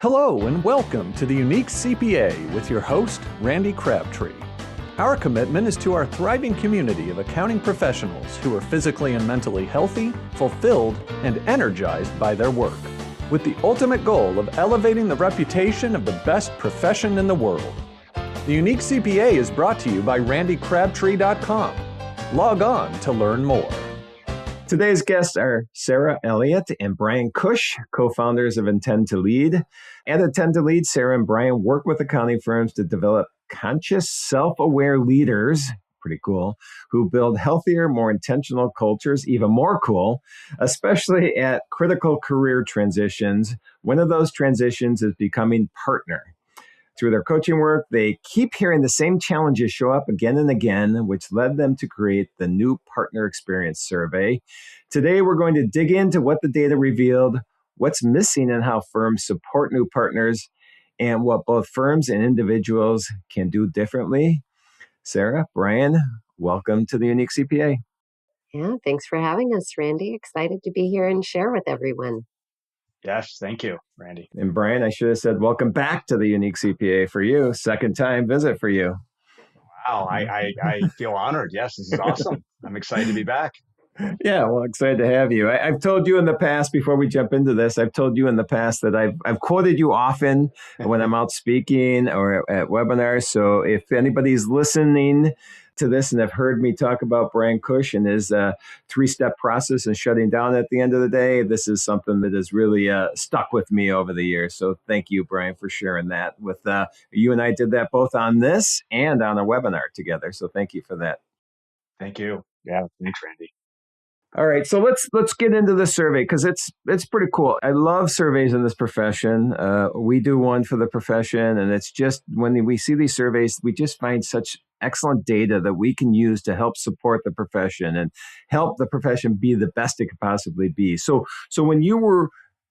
Hello and welcome to the Unique CPA with your host, Randy Crabtree. Our commitment is to our thriving community of accounting professionals who are physically and mentally healthy, fulfilled, and energized by their work, with the ultimate goal of elevating the reputation of the best profession in the world. The Unique CPA is brought to you by randycrabtree.com. Log on to learn more. Today's guests are Sarah Elliott and Brian Kush, co-founders of Intend to Lead. At Intend to Lead, Sarah and Brian work with accounting firms to develop conscious, self-aware leaders, pretty cool, who build healthier, more intentional cultures, even more cool, especially at critical career transitions. One of those transitions is becoming partner. Through their coaching work, they keep hearing the same challenges show up again and again, which led them to create the New Partner Experience Survey. Today, we're going to dig into what the data revealed, what's missing and how firms support new partners, and what both firms and individuals can do differently. Sarah, Brian, welcome to the Unique CPA. Yeah, thanks for having us, Randy. Excited to be here and share with everyone. Yes, thank you, Randy. And Brian, I should have said welcome back to the Unique CPA for you. Second time visit for you. Wow, I feel honored. Yes, this is awesome. I'm excited to be back. Yeah, well, excited to have you. I've told you in the past, before we jump into this, I've told you in the past that I've quoted you often when I'm out speaking or at webinars. So if anybody's listening to this and have heard me talk about Brian Kush and his three-step process and shutting down at the end of the day, this is something that has really stuck with me over the years. So thank you, Brian, for sharing that with you. And I did that both on this and on a webinar together. So thank you for that. Thank you. Yeah, thanks, Randy. All right, so let's get into the survey because it's pretty cool. I love surveys in this profession. We do one for the profession, and it's just when we see these surveys, we just find such excellent data that we can use to help support the profession and help the profession be the best it could possibly be. So when you were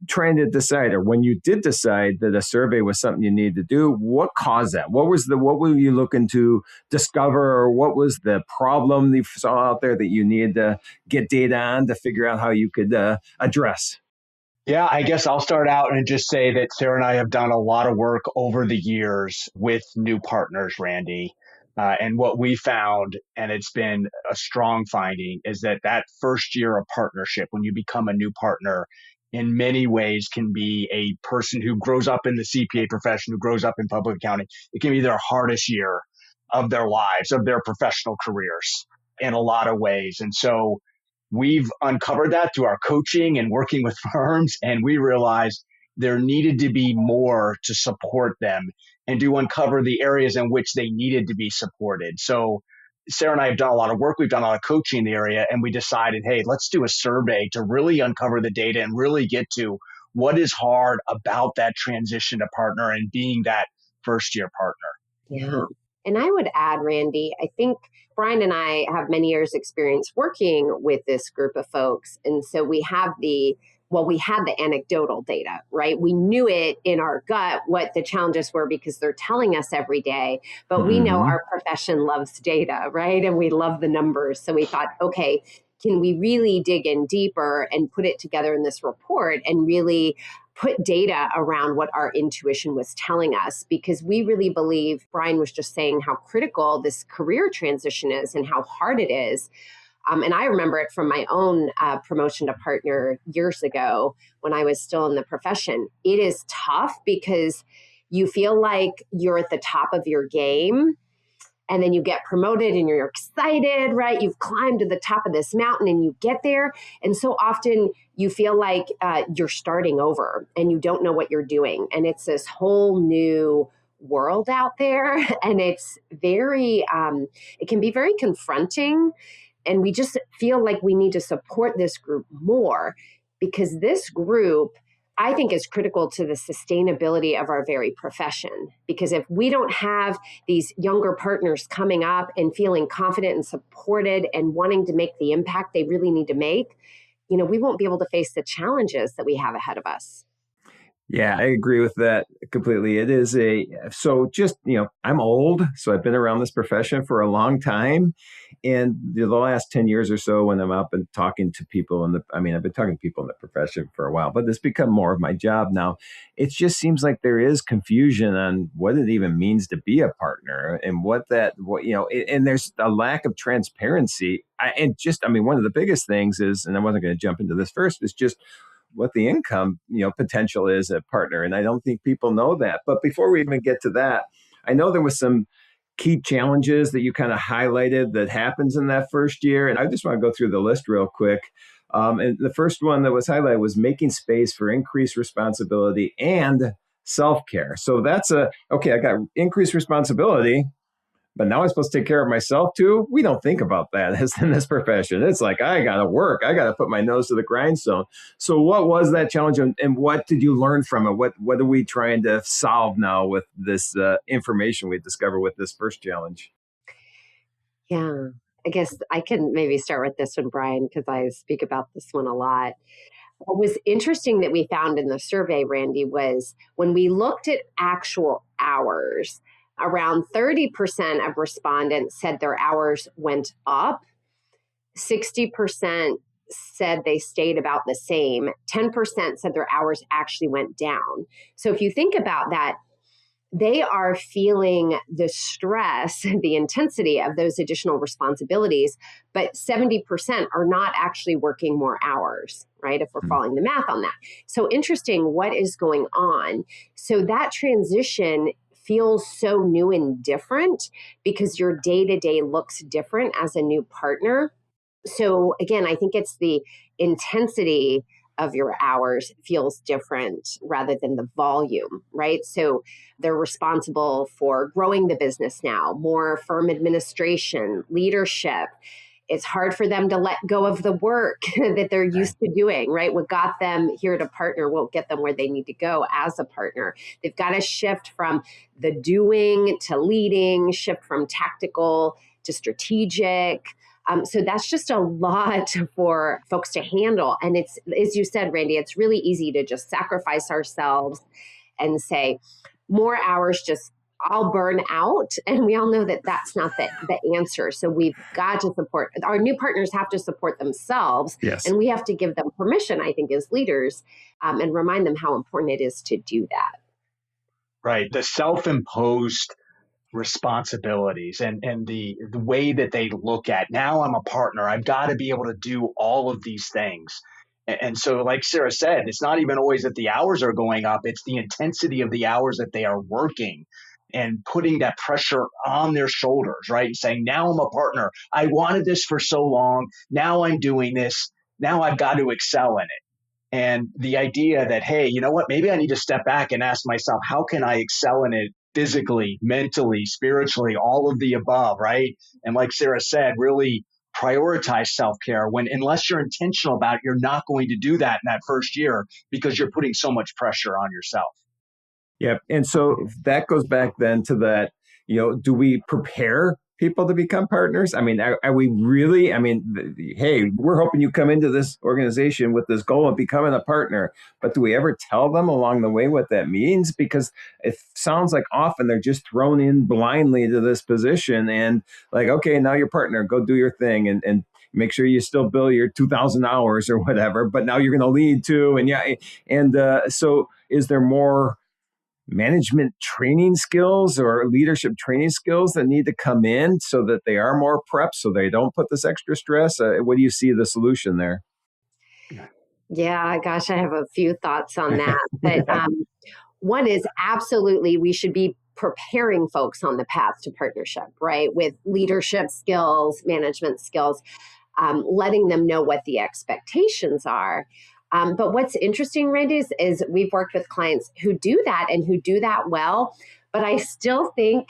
trying to decide, or when you did decide that a survey was something you needed to do, what caused that? What were you looking to discover, or what was the problem you saw out there that you needed to get data on to figure out how you could address? Yeah, I guess I'll start out and just say that Sarah and I have done a lot of work over the years with new partners, Randy. And what we found, and it's been a strong finding, is that first year of partnership, when you become a new partner, in many ways can be a person who grows up in the CPA profession, who grows up in public accounting. It can be their hardest year of their lives, of their professional careers in a lot of ways. And so we've uncovered that through our coaching and working with firms, and we realized there needed to be more to support them and to uncover the areas in which they needed to be supported. So Sarah and I have done a lot of work. We've done a lot of coaching in the area, and we decided, hey, let's do a survey to really uncover the data and really get to what is hard about that transition to partner and being that first year partner. Yeah. And I would add, Randy, I think Brian and I have many years experience working with this group of folks. And so we had the anecdotal data, right? We knew it in our gut what the challenges were because they're telling us every day, but we know our profession loves data, right? And we love the numbers. So we thought, okay, can we really dig in deeper and put it together in this report and really put data around what our intuition was telling us? Because we really believe, Brian was just saying how critical this career transition is and how hard it is. And I remember it from my own promotion to partner years ago when I was still in the profession. It is tough because you feel like you're at the top of your game and then you get promoted and you're excited, right? You've climbed to the top of this mountain and you get there. And so often you feel like you're starting over and you don't know what you're doing. And it's this whole new world out there. And it's very, it can be very confronting. And we just feel like we need to support this group more because this group, I think, is critical to the sustainability of our very profession. Because if we don't have these younger partners coming up and feeling confident and supported and wanting to make the impact they really need to make, we won't be able to face the challenges that we have ahead of us. Yeah, I agree with that completely. It is I'm old, so I've been around this profession for a long time. And the last 10 years or so, when I'm up and talking to people I've been talking to people in the profession for a while, but it's become more of my job now. It just seems like there is confusion on what it even means to be a partner and and there's a lack of transparency. One of the biggest things is, and I wasn't going to jump into this first, is just what the income, potential is at partner. And I don't think people know that. But before we even get to that, I know there was some key challenges that you kind of highlighted that happens in that first year. And I just want to go through the list real quick. And the first one that was highlighted was making space for increased responsibility and self-care. So that's okay, I got increased responsibility, but now I'm supposed to take care of myself too. We don't think about that as in this profession. It's like, I got to work. I got to put my nose to the grindstone. So what was that challenge and what did you learn from it? What are we trying to solve now with this information we discovered with this first challenge? Yeah, I guess I can maybe start with this one, Brian, because I speak about this one a lot. What was interesting that we found in the survey, Randy, was when we looked at actual hours, around 30% of respondents said their hours went up. 60% said they stayed about the same. 10% said their hours actually went down. So if you think about that, they are feeling the stress, the intensity of those additional responsibilities, but 70% are not actually working more hours, right? If we're following the math on that. So interesting, what is going on? So that transition feels so new and different because your day-to-day looks different as a new partner. So again, I think it's the intensity of your hours feels different rather than the volume, right? So they're responsible for growing the business now, more firm administration, leadership. It's hard for them to let go of the work that they're used to doing, right? What got them here to partner won't get them where they need to go as a partner. They've got to shift from the doing to leading, shift from tactical to strategic. So that's just a lot for folks to handle. And it's, as you said, Randy, it's really easy to just sacrifice ourselves and say, more hours, just I'll burn out. And we all know that that's not the answer. So we've got to support, our new partners have to support themselves. Yes. And we have to give them permission, I think, as leaders, and remind them how important it is to do that. Right. The self-imposed responsibilities and the way that they look at, now I'm a partner, I've got to be able to do all of these things. And so, like Sarah said, it's not even always that the hours are going up, it's the intensity of the hours that they are working and putting that pressure on their shoulders, right? And saying, now I'm a partner. I wanted this for so long. Now I'm doing this. Now I've got to excel in it. And the idea that, hey, you know what, maybe I need to step back and ask myself, how can I excel in it physically, mentally, spiritually, all of the above, right? And like Sarah said, really prioritize self-care when, unless you're intentional about it, you're not going to do that in that first year because you're putting so much pressure on yourself. Yeah. And so that goes back then to that, do we prepare people to become partners? I mean, are we really, hey, we're hoping you come into this organization with this goal of becoming a partner, but do we ever tell them along the way what that means? Because it sounds like often they're just thrown in blindly to this position and like, okay, now you're partner, go do your thing and make sure you still bill your 2,000 hours or whatever, but now you're going to lead too. And so is there more management training skills or leadership training skills that need to come in so that they are more prepped, so they don't put this extra stress? What do you see the solution there? Yeah, gosh, I have a few thoughts on that. But one is absolutely we should be preparing folks on the path to partnership, right? With leadership skills, management skills, letting them know what the expectations are. But what's interesting, Randy, is we've worked with clients who do that and who do that well. But I still think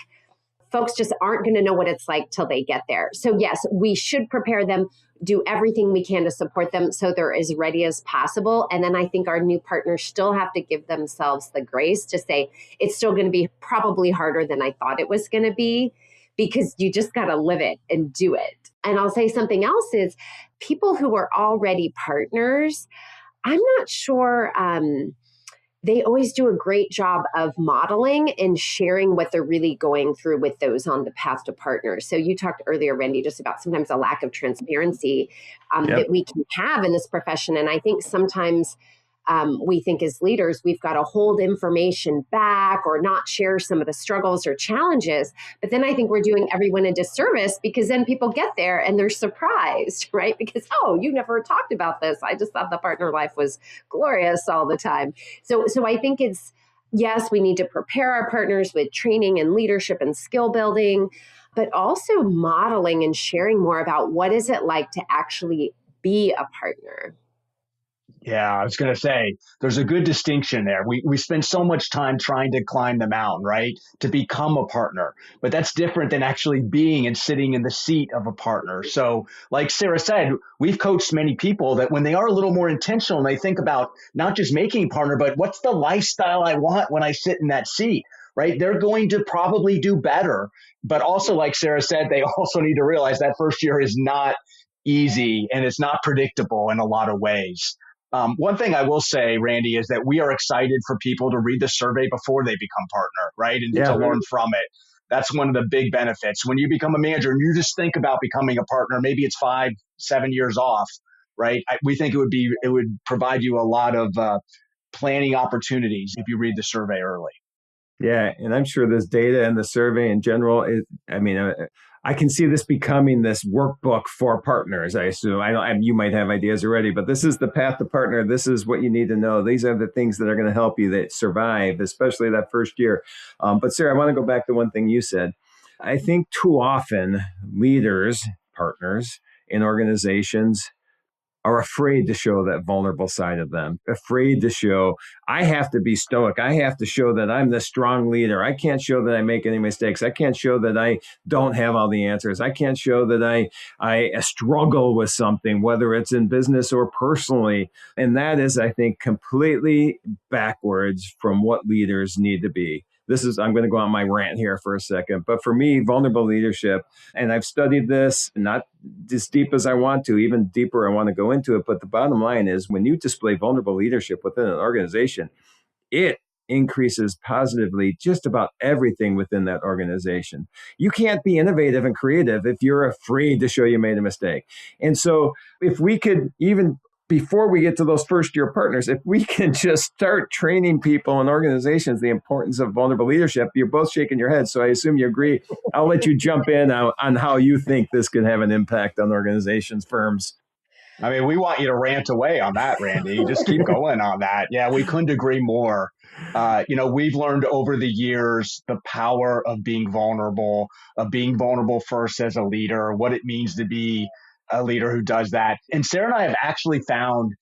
folks just aren't going to know what it's like till they get there. So yes, we should prepare them, do everything we can to support them so they're as ready as possible. And then I think our new partners still have to give themselves the grace to say, it's still going to be probably harder than I thought it was going to be, because you just got to live it and do it. And I'll say something else is people who are already partners, I'm not sure they always do a great job of modeling and sharing what they're really going through with those on the path to partners. So you talked earlier, Randy, just about sometimes a lack of transparency Yep. that we can have in this profession. And I think sometimes we think as leaders, we've got to hold information back or not share some of the struggles or challenges. But then I think we're doing everyone a disservice, because then people get there and they're surprised, right? Because, oh, you never talked about this. I just thought the partner life was glorious all the time. So I think it's, yes, we need to prepare our partners with training and leadership and skill building, but also modeling and sharing more about what is it like to actually be a partner. Yeah, I was going to say there's a good distinction there. We spend so much time trying to climb the mountain, right? To become a partner. But that's different than actually being and sitting in the seat of a partner. So like Sarah said, we've coached many people that when they are a little more intentional and they think about not just making a partner, but what's the lifestyle I want when I sit in that seat, right? They're going to probably do better. But also, like Sarah said, they also need to realize that first year is not easy and it's not predictable in a lot of ways. One thing I will say, Randy, is that we are excited for people to read the survey before they become partner, right? And to Yeah. learn from it. That's one of the big benefits. When you become a manager and you just think about becoming a partner, maybe it's 5-7 years off, right? We think it would provide you a lot of planning opportunities if you read the survey early. Yeah, and I'm sure this data and the survey in general is, I can see this becoming this workbook for partners. I assume you might have ideas already, but this is the path to partner. This is what you need to know. These are the things that are going to help you that survive, especially that first year. But Sarah, I want to go back to one thing you said. I think too often leaders, partners in organizations are afraid to show that vulnerable side of them, afraid to show, I have to be stoic. I have to show that I'm the strong leader. I can't show that I make any mistakes. I can't show that I don't have all the answers. I can't show that I struggle with something, whether it's in business or personally. And that is, I think, completely backwards from what leaders need to be. I'm going to go on my rant here for a second. But for me, vulnerable leadership, and I've studied this, not as deep as I want to, even deeper I want to go into it. But the bottom line is when you display vulnerable leadership within an organization, it increases positively just about everything within that organization. You can't be innovative and creative if you're afraid to show you made a mistake. And so if we could, even before we get to those first year partners, if we can just start training people and organizations the importance of vulnerable leadership, you're both shaking your heads. So I assume you agree. I'll let you jump in on how you think this could have an impact on organizations, firms. I mean, we want you to rant away on that, Randy. Just keep going on that. Yeah, we couldn't agree more. We've learned over the years the power of being vulnerable first as a leader, what it means to be a leader who does that. And Sarah and I have actually found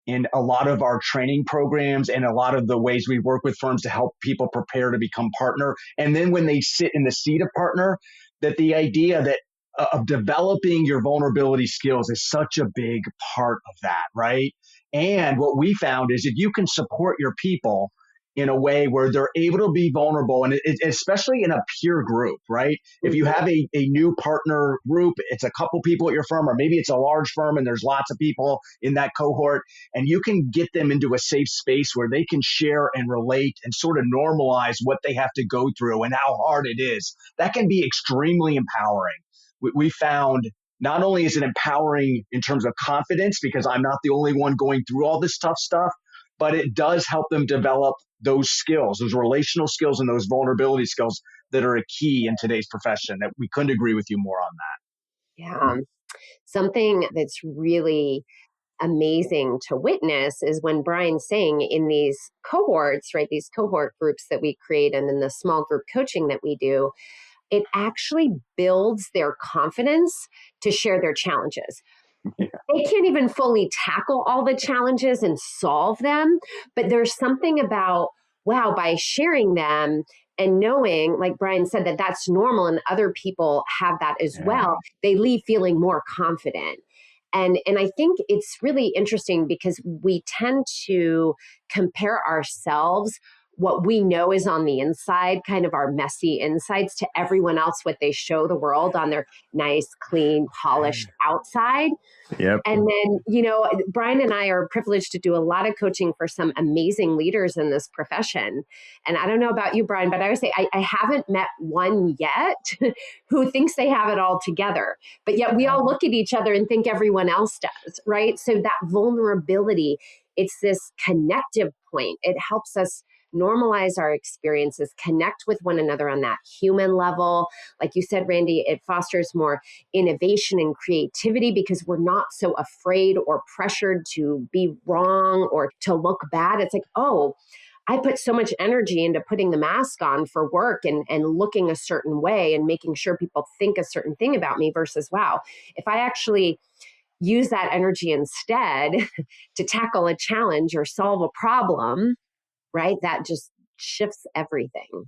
in a lot of our training programs and a lot of the ways we work with firms to help people prepare to become partner. And then when they sit in the seat of partner, that the idea that of developing your vulnerability skills is such a big part of that, right? And what we found is if you can support your people in a way where they're able to be vulnerable, and especially in a peer group, right? If you have a new partner group, it's a couple people at your firm, or maybe it's a large firm and there's lots of people in that cohort, and you can get them into a safe space where they can share and relate and sort of normalize what they have to go through and how hard it is. That can be extremely empowering. We found not only is it empowering in terms of confidence, because I'm not the only one going through all this tough stuff, but it does help them develop those skills, those relational skills and those vulnerability skills that are a key in today's profession. That we couldn't agree with you more on that. Yeah. Something that's really amazing to witness is when Brian's saying in these cohorts, right, these cohort groups that we create and in the small group coaching that we do, it actually builds their confidence to share their challenges. Yeah. They can't even fully tackle all the challenges and solve them, but there's something about, wow, by sharing them and knowing, like Brian said, that that's normal and other people have that as well, they leave feeling more confident. And I think it's really interesting because we tend to compare ourselves what we know is on the inside, kind of our messy insides, to everyone else, what they show the world on their nice, clean, polished outside. Yep. And then, Brian and I are privileged to do a lot of coaching for some amazing leaders in this profession. And I don't know about you, Brian, but I would say I haven't met one yet who thinks they have it all together. But yet we all look at each other and think everyone else does, right? So that vulnerability, it's this connective point. It helps us normalize our experiences, connect with one another on that human level. Like you said, Randy, it fosters more innovation and creativity because we're not so afraid or pressured to be wrong or to look bad. It's like, oh, I put so much energy into putting the mask on for work and looking a certain way and making sure people think a certain thing about me versus, wow, if I actually use that energy instead to tackle a challenge or solve a problem, right? That just shifts everything.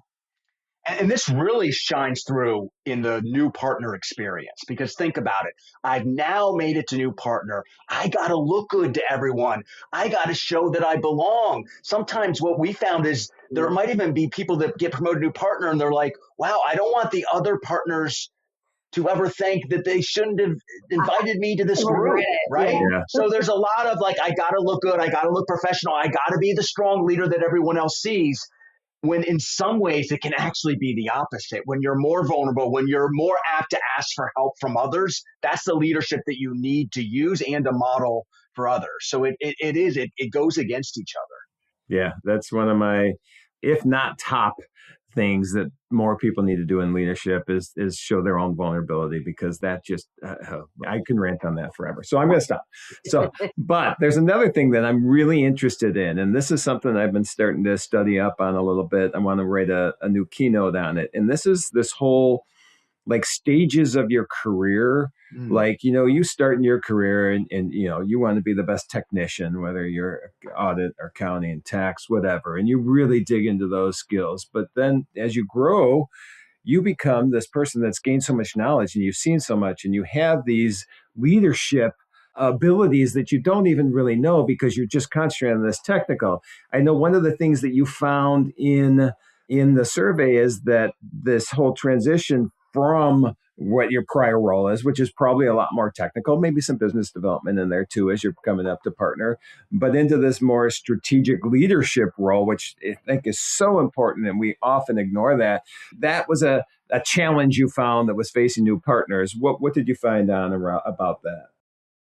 And this really shines through in the new partner experience, because think about it. I've now made it to new partner. I got to look good to everyone. I got to show that I belong. Sometimes what we found is there might even be people that get promoted to new partner and they're like, wow, I don't want the other partners to ever think that they shouldn't have invited me to this group, right? Yeah. So there's a lot of like, I got to look good. I got to look professional. I got to be the strong leader that everyone else sees. When in some ways it can actually be the opposite. When you're more vulnerable, when you're more apt to ask for help from others, that's the leadership that you need to use and to model for others. So it goes against each other. Yeah, that's one of my, if not top things that more people need to do in leadership is show their own vulnerability, because that just I can rant on that forever. So I'm going to stop. So, but there's another thing that I'm really interested in, and this is something I've been starting to study up on a little bit. I want to write a new keynote on it, and this is this whole like stages of your career. Like, you start in your career and you want to be the best technician, whether you're audit or accounting, tax, whatever. And you really dig into those skills. But then as you grow, you become this person that's gained so much knowledge and you've seen so much and you have these leadership abilities that you don't even really know because you're just concentrating on this technical. I know one of the things that you found in the survey is that this whole transition from what your prior role is, which is probably a lot more technical, maybe some business development in there too, as you're coming up to partner, but into this more strategic leadership role, which I think is so important. And we often ignore that. That was a challenge you found that was facing new partners. What did you find on about that?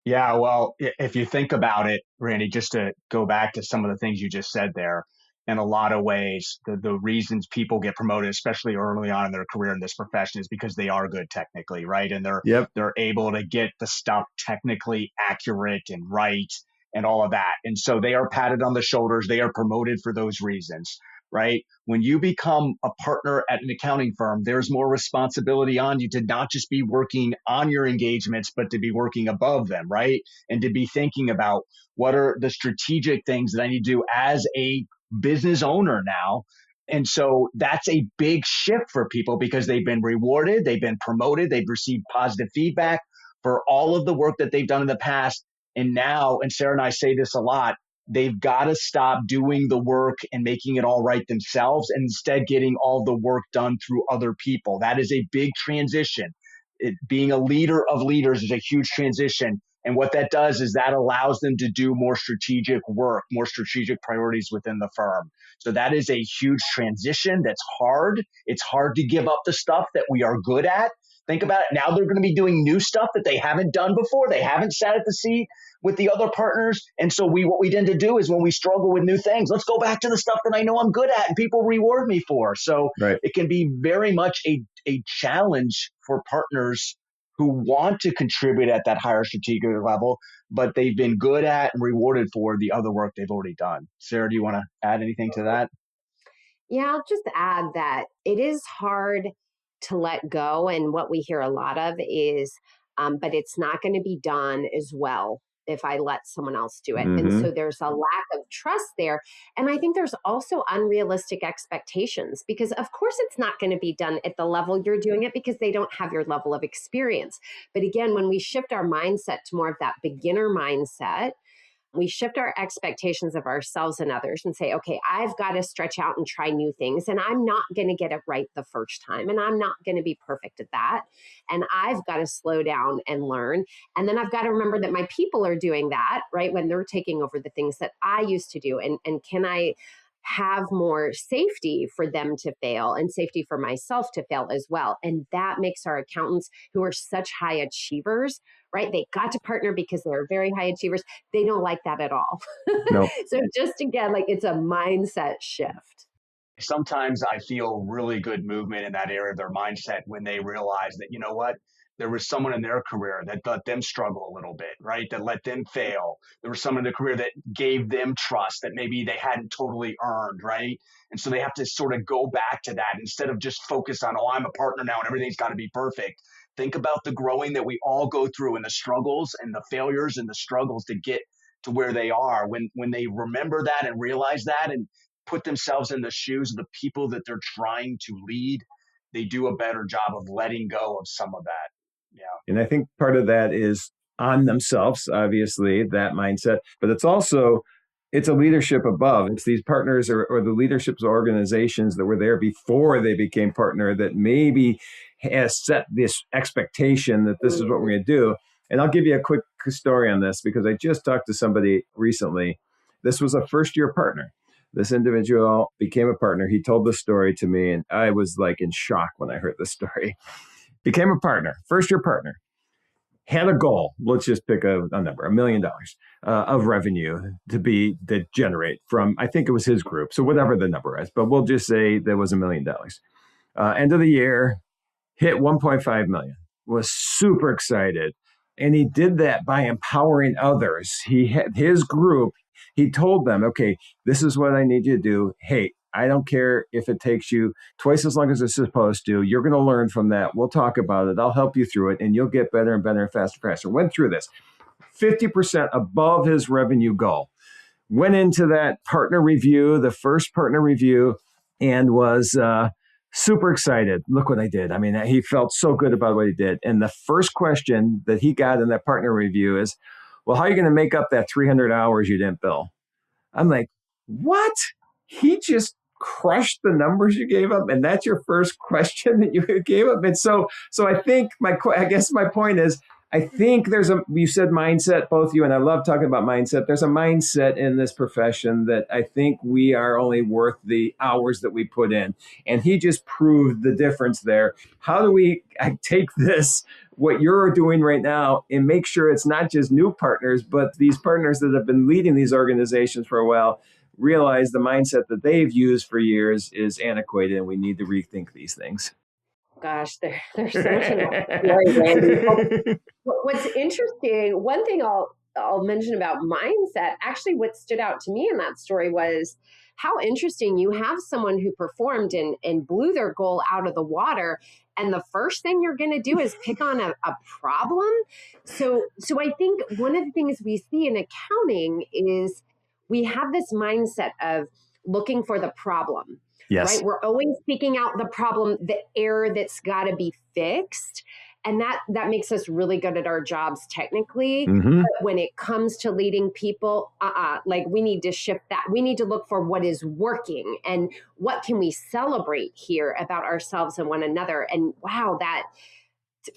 Yeah, well, if you think about it, Randy, just to go back to some of the things you just said there, in a lot of ways, the reasons people get promoted, especially early on in their career in this profession, is because they are good technically, right? And they're able to get the stuff technically accurate and right and all of that. And so they are patted on the shoulders. They are promoted for those reasons, right? When you become a partner at an accounting firm, there's more responsibility on you to not just be working on your engagements, but to be working above them, right? And to be thinking about what are the strategic things that I need to do as a business owner now. And so that's a big shift for people because they've been rewarded, they've been promoted, they've received positive feedback for all of the work that they've done in the past. And now, and Sarah and I say this a lot, they've got to stop doing the work and making it all right themselves and instead getting all the work done through other people. That is a big transition. Being a leader of leaders is a huge transition. And what that does is that allows them to do more strategic work, more strategic priorities within the firm. So that is a huge transition. That's hard. It's hard to give up the stuff that we are good at. Think about it. Now they're going to be doing new stuff that they haven't done before. They haven't sat at the seat with the other partners. And so what we tend to do is when we struggle with new things, let's go back to the stuff that I know I'm good at and people reward me for. So It can be very much a challenge for partners who want to contribute at that higher strategic level, but they've been good at and rewarded for the other work they've already done. Sarah, do you want to add anything to that? Yeah, I'll just add that it is hard to let go. And what we hear a lot of is, but it's not going to be done as well if I let someone else do it. And so there's a lack of trust there. And I think there's also unrealistic expectations because of course it's not going to be done at the level you're doing it because they don't have your level of experience. But again, when we shift our mindset to more of that beginner mindset, we shift our expectations of ourselves and others and say, okay, I've got to stretch out and try new things, and I'm not going to get it right the first time, and I'm not going to be perfect at that. And I've got to slow down and learn. And then I've got to remember that my people are doing that, right? When they're taking over the things that I used to do. And can I have more safety for them to fail and safety for myself to fail as well? And that makes our accountants, who are such high achievers, right? They got to partner because they're very high achievers. They don't like that at all. No. So just again, like, it's a mindset shift. Sometimes I feel really good movement in that area of their mindset when they realize that, you know what, there was someone in their career that let them struggle a little bit, right? That let them fail. There was someone in their career that gave them trust that maybe they hadn't totally earned, right? And so they have to sort of go back to that instead of just focus on, oh, I'm a partner now and everything's got to be perfect. Think about the growing that we all go through and the struggles and the failures and the struggles to get to where they are. When they remember that and realize that and put themselves in the shoes of the people that they're trying to lead, they do a better job of letting go of some of that. Yeah. And I think part of that is on themselves, obviously, that mindset, but it's a leadership above. It's these partners or the leaderships organizations that were there before they became partner that maybe has set this expectation that this is what we're going to do. And I'll give you a quick story on this because I just talked to somebody recently. This was a first-year partner. This individual became a partner. He told the story to me, and I was like in shock when I heard the story. Became a partner, first-year partner. Had a goal. Let's just pick a number, $1 million of revenue to generate from, I think it was his group. So whatever the number is, but we'll just say there was $1 million. End of the year, hit 1.5 million. Was super excited. And he did that by empowering others. He had his group. He told them, okay, this is what I need you to do. Hey, I don't care if it takes you twice as long as it's supposed to. You're going to learn from that. We'll talk about it. I'll help you through it, and you'll get better and better and faster and faster. Went through this. 50% above his revenue goal. Went into that partner review, the first partner review, and was super excited. Look what I did. I mean, he felt so good about what he did. And the first question that he got in that partner review is, well, how are you going to make up that 300 hours you didn't bill? I'm like, what? He just crushed the numbers you gave up, and that's your first question that you gave up. And so I think my point is, I think you said mindset, both you and I love talking about mindset. There's a mindset in this profession that I think we are only worth the hours that we put in. And he just proved the difference there. How do we take this, what you're doing right now, and make sure it's not just new partners, but these partners that have been leading these organizations for a while realize the mindset that they've used for years is antiquated and we need to rethink these things. Gosh, there's so much in that story, Randy. What's interesting, one thing I'll mention about mindset, actually what stood out to me in that story was how interesting. You have someone who performed and blew their goal out of the water, and the first thing you're going to do is pick on a problem. So I think one of the things we see in accounting is we have this mindset of looking for the problem. Yes. Right? We're always seeking out the problem, the error that's got to be fixed. And that makes us really good at our jobs technically. Mm-hmm. But when it comes to leading people, like we need to shift that. We need to look for what is working and what can we celebrate here about ourselves and one another. And wow,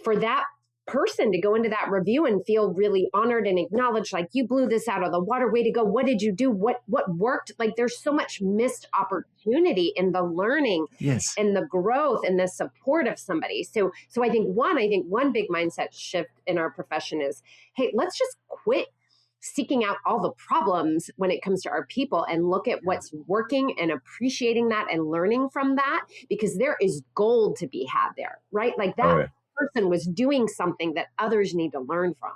for that person to go into that review and feel really honored and acknowledged, like, you blew this out of the water, way to go. What did you do? What worked? Like, there's so much missed opportunity in the learning, yes, and the growth and the support of somebody. So I think one big mindset shift in our profession is, hey, let's just quit seeking out all the problems when it comes to our people and look at what's working and appreciating that and learning from that, because there is gold to be had there, right? Like that person was doing something that others need to learn from.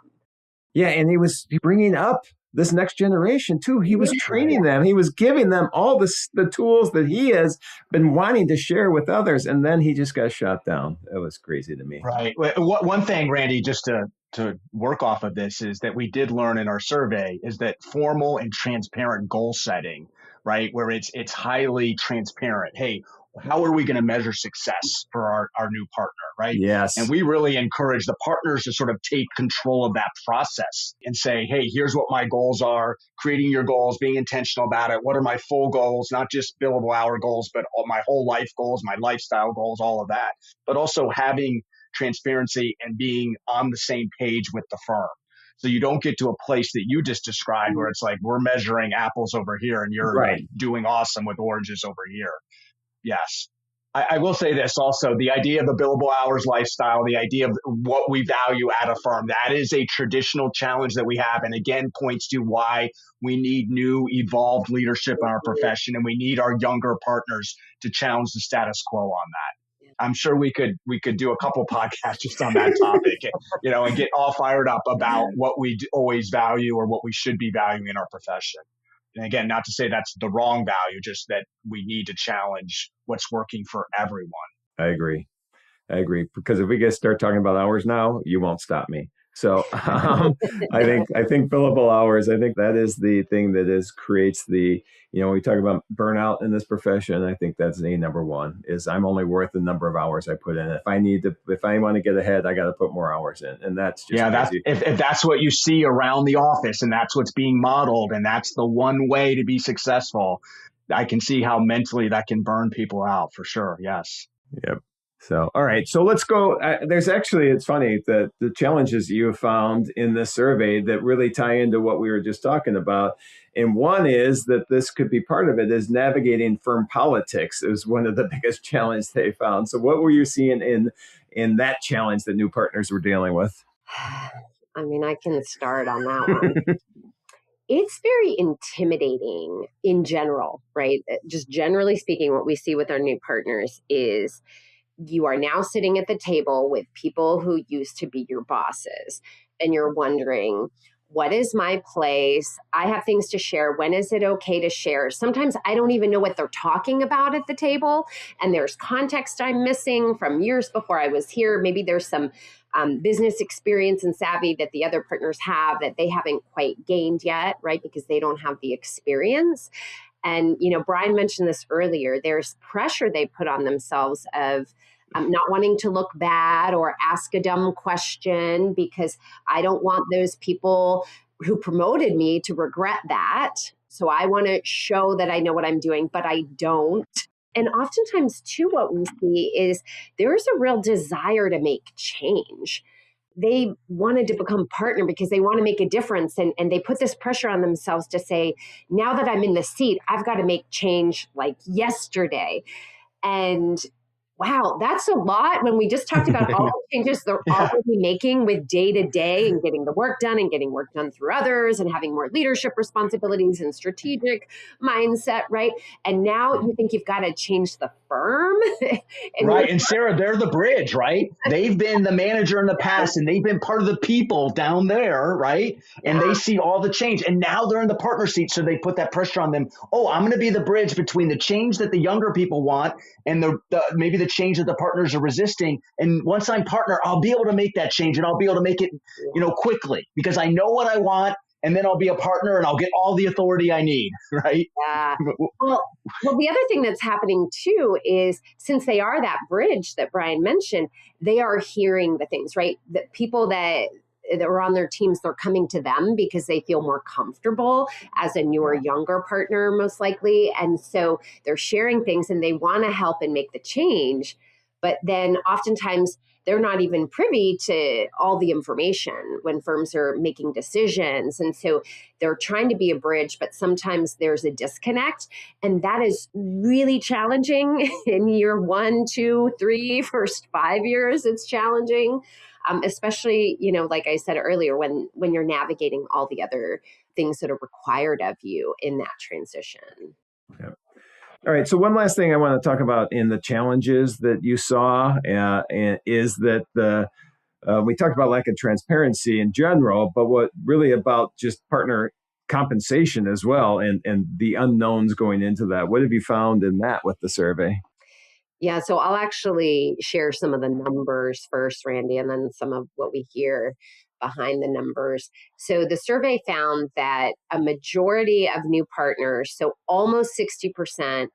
Yeah, and he was bringing up this next generation too. He was training them. He was giving them all the tools that he has been wanting to share with others, and then he just got shot down. It was crazy to me. Right. One thing, Randy, just to work off of this is that we did learn in our survey is that formal and transparent goal setting, right, where it's highly transparent. Hey, how are we going to measure success for our new partner, right? Yes. And we really encourage the partners to sort of take control of that process and say, hey, here's what my goals are, creating your goals, being intentional about it. What are my full goals, not just billable hour goals, but all my whole life goals, my lifestyle goals, all of that. But also having transparency and being on the same page with the firm. So you don't get to a place that you just described where it's like, we're measuring apples over here and you're right. doing awesome with oranges over here. Yes. I will say this also, the idea of the billable hours lifestyle, the idea of what we value at a firm, that is a traditional challenge that we have. And again, points to why we need new evolved leadership in our profession. And we need our younger partners to challenge the status quo on that. I'm sure we could do a couple podcasts just on that topic, and get all fired up about what we always value or what we should be valuing in our profession. And again, not to say that's the wrong value, just that we need to challenge what's working for everyone. I agree. Because if we start talking about hours now, you won't stop me. So I think billable hours, I think that is the thing that creates the, when we talk about burnout in this profession, I think that's the number one is I'm only worth the number of hours I put in. If I want to get ahead, I got to put more hours in. And that's just if that's what you see around the office and that's what's being modeled and that's the one way to be successful, I can see how mentally that can burn people out for sure. Yes. Yep. So, all right. So let's go. It's funny that the challenges you have found in this survey that really tie into what we were just talking about. And one is that this could be part of it is navigating firm politics is one of the biggest challenges they found. So what were you seeing in that challenge that new partners were dealing with? I mean, I can start on that one. It's very intimidating in general, right? Just generally speaking, what we see with our new partners is you are now sitting at the table with people who used to be your bosses, and you're wondering, what is my place? I have things to share. When is it okay to share? Sometimes I don't even know what they're talking about at the table, and there's context I'm missing from years before I was here. Maybe there's some business experience and savvy that the other partners have that they haven't quite gained yet, right? Because they don't have the experience. And, Brian mentioned this earlier, there's pressure they put on themselves of not wanting to look bad or ask a dumb question because I don't want those people who promoted me to regret that. So I want to show that I know what I'm doing, but I don't. And oftentimes, too, what we see is there's a real desire to make change. They wanted to become partner because they want to make a difference. And they put this pressure on themselves to say, now that I'm in the seat, I've got to make change like yesterday. And wow, that's a lot when we just talked about all the changes they're already making with day to day and getting the work done and getting work done through others and having more leadership responsibilities and strategic mindset, right? And now you think you've got to change the firm. Right. And Sarah, they're the bridge, right? They've been the manager in the past and they've been part of the people down there, right? And they see all the change and now they're in the partner seat. So they put that pressure on them. Oh, I'm going to be the bridge between the change that the younger people want and maybe the change that the partners are resisting. And once I'm partner, I'll be able to make that change and I'll be able to make it, quickly because I know what I want. And then I'll be a partner and I'll get all the authority I need, right? Yeah. Well, the other thing that's happening too is since they are that bridge that Brian mentioned, they are hearing the things, right? The people that are on their teams, they're coming to them because they feel more comfortable as a newer, younger partner, most likely. And so they're sharing things and they want to help and make the change. But then oftentimes they're not even privy to all the information when firms are making decisions. And so they're trying to be a bridge, but sometimes there's a disconnect. And that is really challenging in year 1, 2, 3, first 5 years. It's challenging, especially, like I said earlier, when you're navigating all the other things that are required of you in that transition. Yeah. All right. So one last thing I want to talk about in the challenges that you saw is that we talked about lack of transparency in general, but what really about just partner compensation as well and the unknowns going into that. What have you found in that with the survey? Yeah, so I'll actually share some of the numbers first, Randy, and then some of what we hear behind the numbers. So the survey found that a majority of new partners, so almost 60%,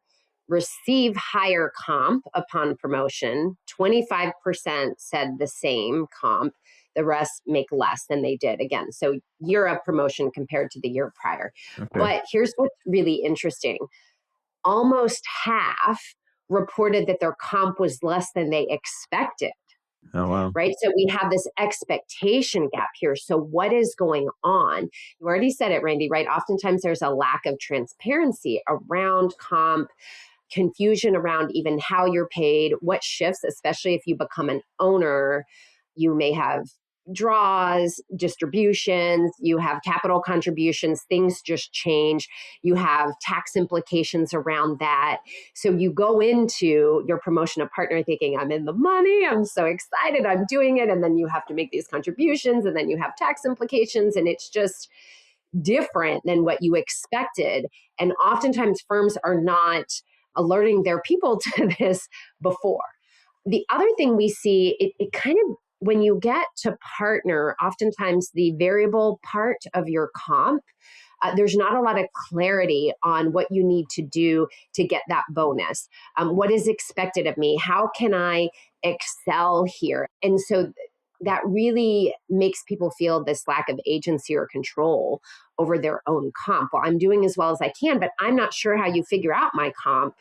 receive higher comp upon promotion. 25% said the same comp. The rest make less than they did again. So year of promotion compared to the year prior. Okay. But here's what's really interesting. Almost half reported that their comp was less than they expected. Oh, wow. Right? So we have this expectation gap here. So what is going on? You already said it, Randy, right? Oftentimes there's a lack of transparency around comp, confusion around even how you're paid, what shifts, especially if you become an owner. You may have draws, distributions, you have capital contributions, things just change. You have tax implications around that. So you go into your promotion of partner thinking, I'm in the money, I'm so excited, I'm doing it. And then you have to make these contributions, and then you have tax implications, and it's just different than what you expected. And oftentimes firms are not alerting their people to this before. The other thing we see, it kind of, when you get to partner, oftentimes the variable part of your comp, there's not a lot of clarity on what you need to do to get that bonus. What is expected of me? How can I excel here? And so that really makes people feel this lack of agency or control over their own comp. Well, I'm doing as well as I can, but I'm not sure how you figure out my comp.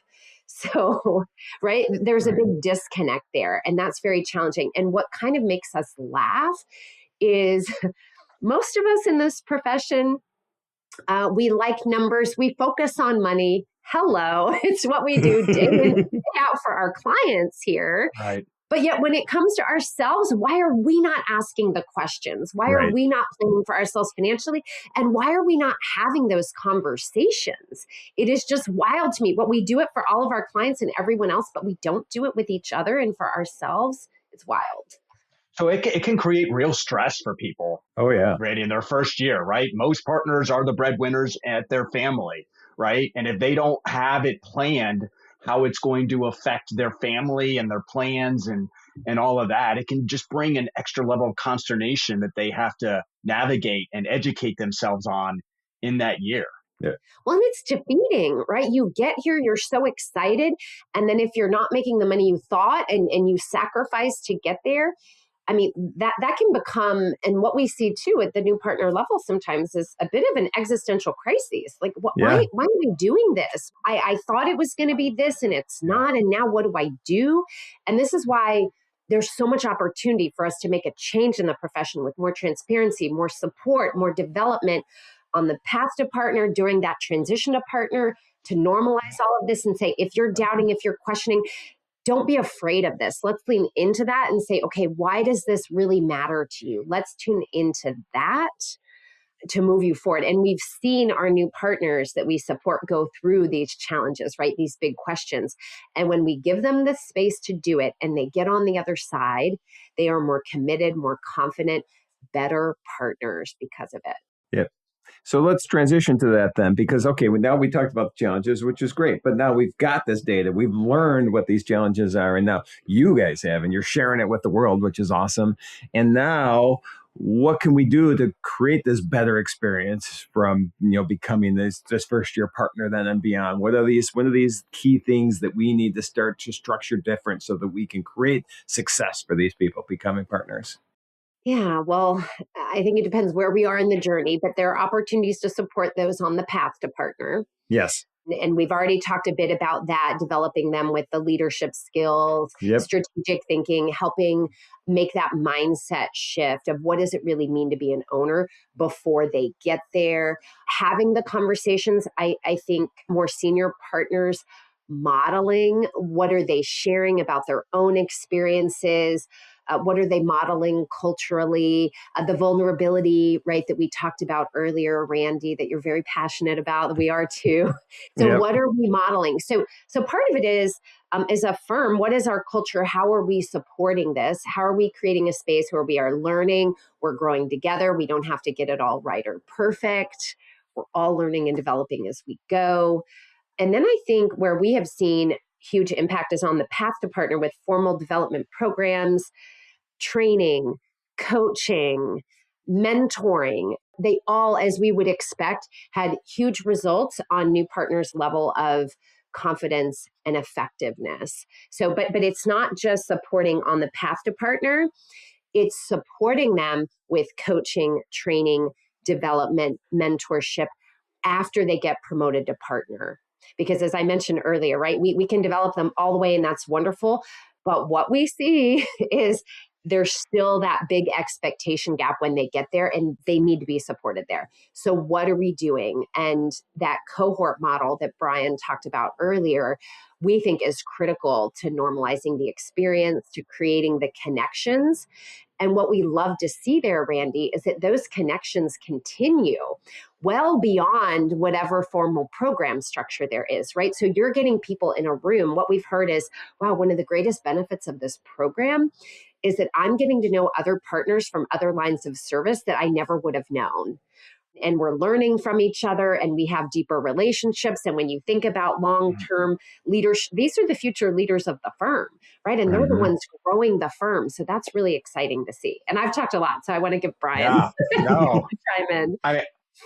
So, right, there's a big disconnect there, and that's very challenging. And what kind of makes us laugh is most of us in this profession, we like numbers, we focus on money. Hello, it's what we do day in, day out for our clients here. Right. But yet when it comes to ourselves, why are we not asking the questions? Why are we not planning for ourselves financially? And why are we not having those conversations? It is just wild to me. What we do it for all of our clients and everyone else, but we don't do it with each other and for ourselves. It's wild. So it can create real stress for people. Oh, yeah. Randy, in their first year, right? Most partners are the breadwinners at their family, right? And if they don't have it planned, how it's going to affect their family and their plans and all of that, it can just bring an extra level of consternation that they have to navigate and educate themselves on in that year. Yeah. Well, and it's defeating, right? You get here, you're so excited. And then if you're not making the money you thought and you sacrifice to get there, I mean, that can become, and what we see too at the new partner level sometimes is a bit of an existential crisis. Like, why am I doing this? I thought it was going to be this and it's not. And now what do I do? And this is why there's so much opportunity for us to make a change in the profession with more transparency, more support, more development on the path to partner during that transition to partner, to normalize all of this and say, if you're doubting, if you're questioning, don't be afraid of this. Let's lean into that and say, okay, why does this really matter to you? Let's tune into that to move you forward. And we've seen our new partners that we support go through these challenges, right? These big questions. And when we give them the space to do it and they get on the other side, they are more committed, more confident, better partners because of it. Yep. So let's transition to that then, because, okay, now we talked about the challenges, which is great, but now we've got this data. We've learned what these challenges are, and now you guys have, and you're sharing it with the world, which is awesome. And now what can we do to create this better experience from, becoming this first year partner then and beyond? What are these key things that we need to start to structure different so that we can create success for these people becoming partners? Yeah, well, I think it depends where we are in the journey, but there are opportunities to support those on the path to partner. Yes. And we've already talked a bit about that, developing them with the leadership skills, strategic thinking, helping make that mindset shift of what does it really mean to be an owner before they get there. Having the conversations, I think more senior partners modeling, what are they sharing about their own experiences? What are they modeling culturally? The vulnerability, right, that we talked about earlier, Randy, that you're very passionate about. We are too. So what are we modeling? So part of it is, as a firm, what is our culture? How are we supporting this? How are we creating a space where we are learning, we're growing together, we don't have to get it all right or perfect. We're all learning and developing as we go. And then I think where we have seen huge impact is on the path to partner with formal development programs, training, coaching, mentoring. They all, as we would expect, had huge results on new partners' level of confidence, and effectiveness. So, but it's not just supporting on the path to partner, it's supporting them with coaching, training, development, mentorship after they get promoted to partner. Because as I mentioned earlier, right, we can develop them all the way and that's wonderful. But what we see is there's still that big expectation gap when they get there and they need to be supported there. So what are we doing? And that cohort model that Brian talked about earlier, we think is critical to normalizing the experience, to creating the connections. And what we love to see there, Randy, is that those connections continue well beyond whatever formal program structure there is, right? So you're getting people in a room. What we've heard is, wow, one of the greatest benefits of this program is that I'm getting to know other partners from other lines of service that I never would have known. And we're learning from each other and we have deeper relationships. And when you think about long-term leaders, these are the future leaders of the firm, right? And they're the ones growing the firm. So that's really exciting to see. And I've talked a lot, so I want to give Brian chime in.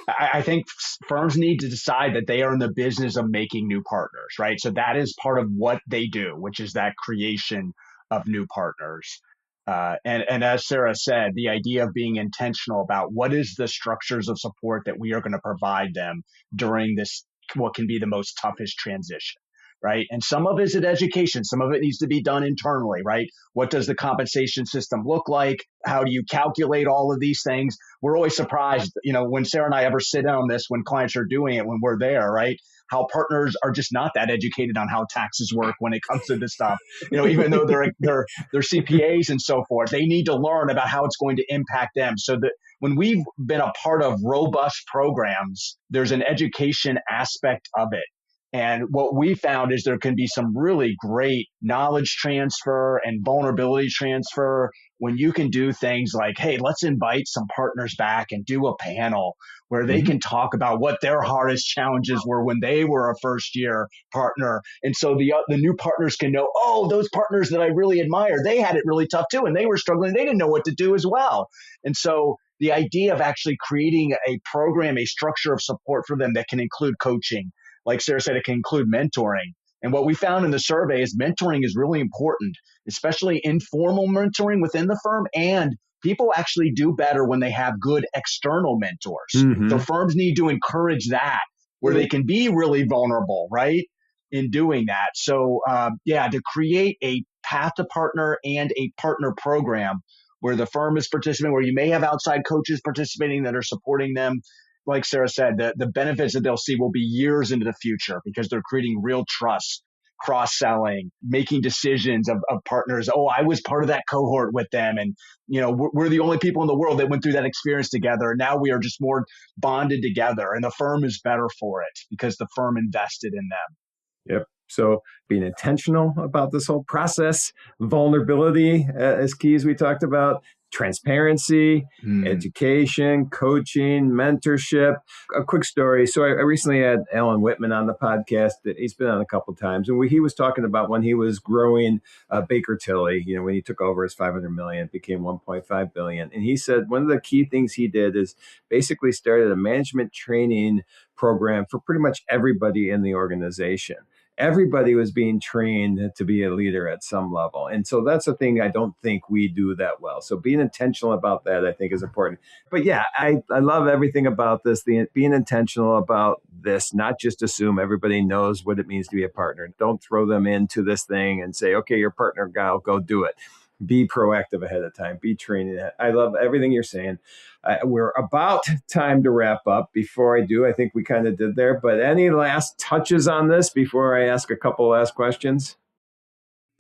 I think firms need to decide that they are in the business of making new partners, right? So that is part of what they do, which is that creation of new partners. And as Sarah said, the idea of being intentional about what is the structures of support that we are going to provide them during this, what can be the most toughest transition, right? And some of it is education. Some of it needs to be done internally, right? What does the compensation system look like? How do you calculate all of these things? We're always surprised, when Sarah and I ever sit on this, when clients are doing it, when we're there, right? How partners are just not that educated on how taxes work when it comes to this stuff. Even though they're CPAs and so forth, they need to learn about how it's going to impact them. So that when we've been a part of robust programs, there's an education aspect of it. And what we found is there can be some really great knowledge transfer and vulnerability transfer when you can do things like, hey, let's invite some partners back and do a panel where they can talk about what their hardest challenges were when they were a first year partner. And so the new partners can know, oh, those partners that I really admire, they had it really tough too. And they were struggling. They didn't know what to do as well. And so the idea of actually creating a program, a structure of support for them that can include coaching, like Sarah said, it can include mentoring. And what we found in the survey is mentoring is really important, especially informal mentoring within the firm. And people actually do better when they have good external mentors. So firms need to encourage that, where they can be really vulnerable, right, in doing that. So to create a path to partner and a partner program where the firm is participating, where you may have outside coaches participating that are supporting them. Like Sarah said, the benefits that they'll see will be years into the future because they're creating real trust, cross-selling, making decisions of partners. Oh, I was part of that cohort with them. And, we're the only people in the world that went through that experience together. And now we are just more bonded together. And the firm is better for it because the firm invested in them. Yep. So being intentional about this whole process, vulnerability as key as we talked about, transparency, education, coaching, mentorship. A quick story. So I recently had Alan Whitman on the podcast. That he's been on a couple of times. And he was talking about when he was growing Baker Tilly, when he took over his $500 million, it became $1.5 billion. And he said one of the key things he did is basically started a management training program for pretty much everybody in the organization. Everybody was being trained to be a leader at some level. And so that's the thing I don't think we do that well. So being intentional about that, I think, is important. But yeah, I love everything about this, being intentional about this, not just assume everybody knows what it means to be a partner. Don't throw them into this thing and say, okay, you're a partner, go do it. Be proactive ahead of time. Be training. I love everything you're saying. We're about time to wrap up. Before I do, I think we kind of did there. But any last touches on this before I ask a couple last questions?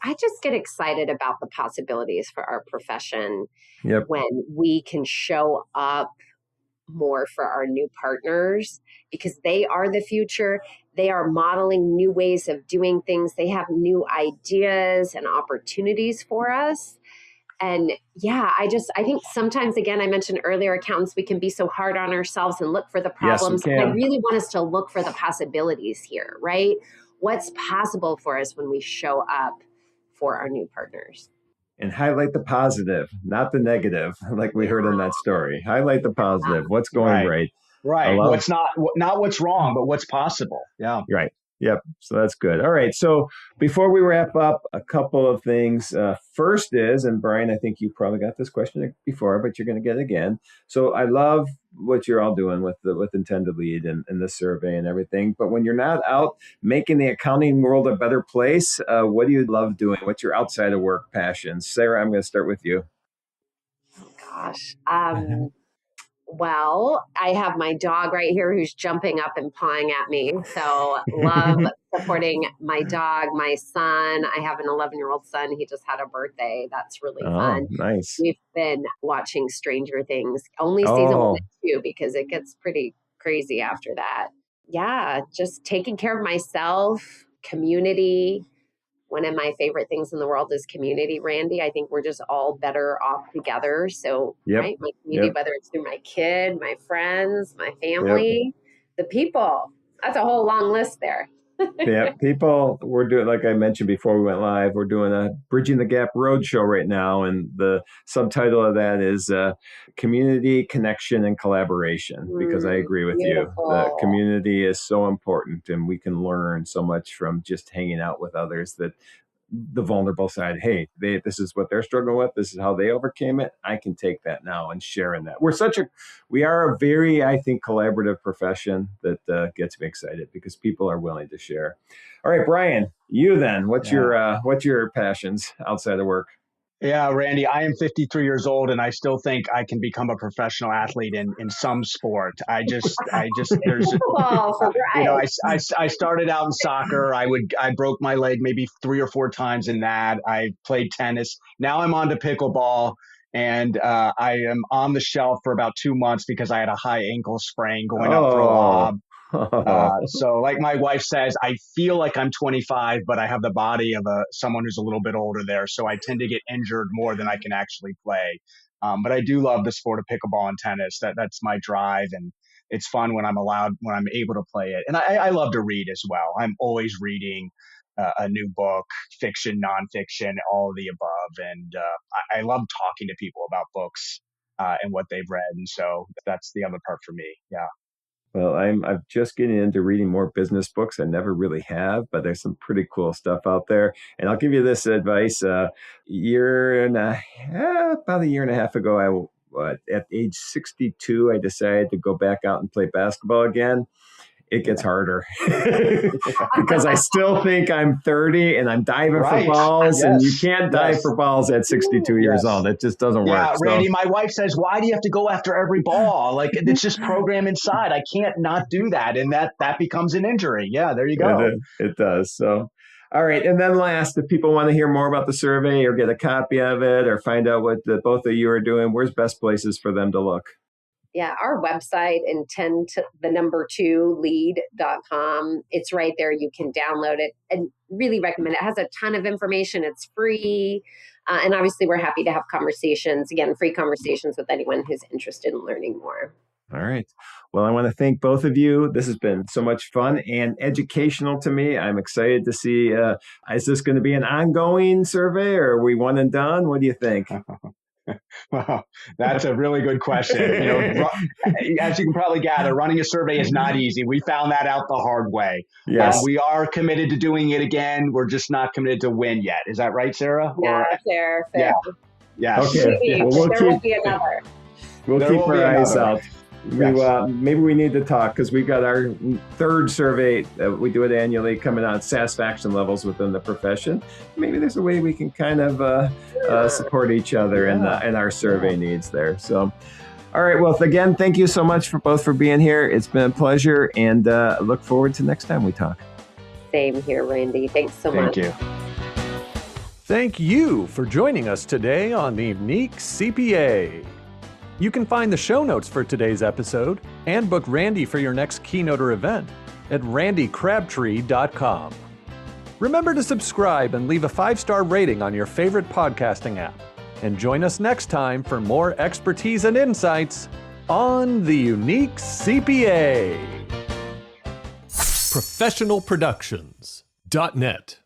I just get excited about the possibilities for our profession when we can show up more for our new partners because they are the future. They are modeling new ways of doing things. They have new ideas and opportunities for us. And I think sometimes, again, I mentioned earlier, accountants, we can be so hard on ourselves and look for the problems. Yes, I really want us to look for the possibilities here, right? What's possible for us when we show up for our new partners? And highlight the positive, not the negative, like we heard in that story. Highlight the positive. What's going right? Right. What's not what's wrong, but what's possible. Yeah. Right. Yep. So that's good. All right. So before we wrap up, a couple of things. First is, and Brian, I think you probably got this question before, but you're going to get it again. So I love what you're all doing with Intend to Lead and the survey and everything. But when you're not out making the accounting world a better place, what do you love doing? What's your outside of work passions? Sarah, I'm going to start with you. Gosh. Well, I have my dog right here who's jumping up and pawing at me. So love supporting my dog, my son. I have an 11-year-old son. He just had a birthday. That's really fun. Nice. We've been watching Stranger Things, only season 1 and 2, because it gets pretty crazy after that. Yeah, just taking care of myself, community. One of my favorite things in the world is community, Randy. I think we're just all better off together. So, right, my community, whether it's through my kid, my friends, my family, the people. That's a whole long list there. People, we're doing, like I mentioned before we went live, we're doing a Bridging the Gap Roadshow right now. And the subtitle of that is Community, Connection, and Collaboration, because I agree with you. The community is so important, and we can learn so much from just hanging out with others. That the vulnerable side, hey, this is what they're struggling with. This is how they overcame it. I can take that now and share in that. We are a very, I think, collaborative profession that gets me excited because people are willing to share. All right, Brian, you then, what's your passions outside of work? Yeah, Randy, I am 53 years old and I still think I can become a professional athlete in some sport. I started out in soccer. I broke my leg maybe 3 or 4 times in that. I played tennis. Now I'm on to pickleball, and I am on the shelf for about 2 months because I had a high ankle sprain going up for a lob. So like my wife says, I feel like I'm 25, but I have the body of someone who's a little bit older there. So I tend to get injured more than I can actually play. But I do love the sport of pickleball and tennis. That's my drive. And it's fun when I'm able to play it. And I love to read as well. I'm always reading a new book, fiction, nonfiction, all of the above. And I love talking to people about books and what they've read. And so that's the other part for me. Yeah. Well, I'm just getting into reading more business books. I never really have, but there's some pretty cool stuff out there. And I'll give you this advice. About a year and a half ago, at age 62, I decided to go back out and play basketball again. It gets harder because I still think I'm 30 and I'm diving for balls, and you can't dive for balls at 62 years old. It just doesn't work. Yeah, Randy, my wife says, why do you have to go after every ball? Like, it's just programmed inside. I can't not do that. And that becomes an injury. Yeah, there you go. It does. So, all right. And then last, if people want to hear more about the survey or get a copy of it or find out what both of you are doing, where's best places for them to look? Yeah, our website, intend2lead.com. It's right there. You can download it and really recommend it. It has a ton of information. It's free. And obviously, we're happy to have conversations, again, free conversations with anyone who's interested in learning more. All right. Well, I want to thank both of you. This has been so much fun and educational to me. I'm excited to see, is this going to be an ongoing survey or are we one and done? What do you think? Well, that's a really good question. As you can probably gather, running a survey is not easy. We found that out the hard way. Yes. We are committed to doing it again. We're just not committed to win yet. Is that right, Sarah? Yeah, fair. Yeah. Yes. Okay. Will be another. We'll keep our eyes out. Maybe we need to talk because we've got our third survey. We do it annually coming out, satisfaction levels within the profession. Maybe there's a way we can kind of support each other in our survey needs there. So, all right. Well, again, thank you so much for being here. It's been a pleasure, and look forward to next time we talk. Same here, Randy. Thanks so much. Thank you. Thank you for joining us today on the Unique CPA. You can find the show notes for today's episode and book Randy for your next keynote or event at randycrabtree.com. Remember to subscribe and leave a 5-star rating on your favorite podcasting app. And join us next time for more expertise and insights on the Unique CPA. ProfessionalProductions.net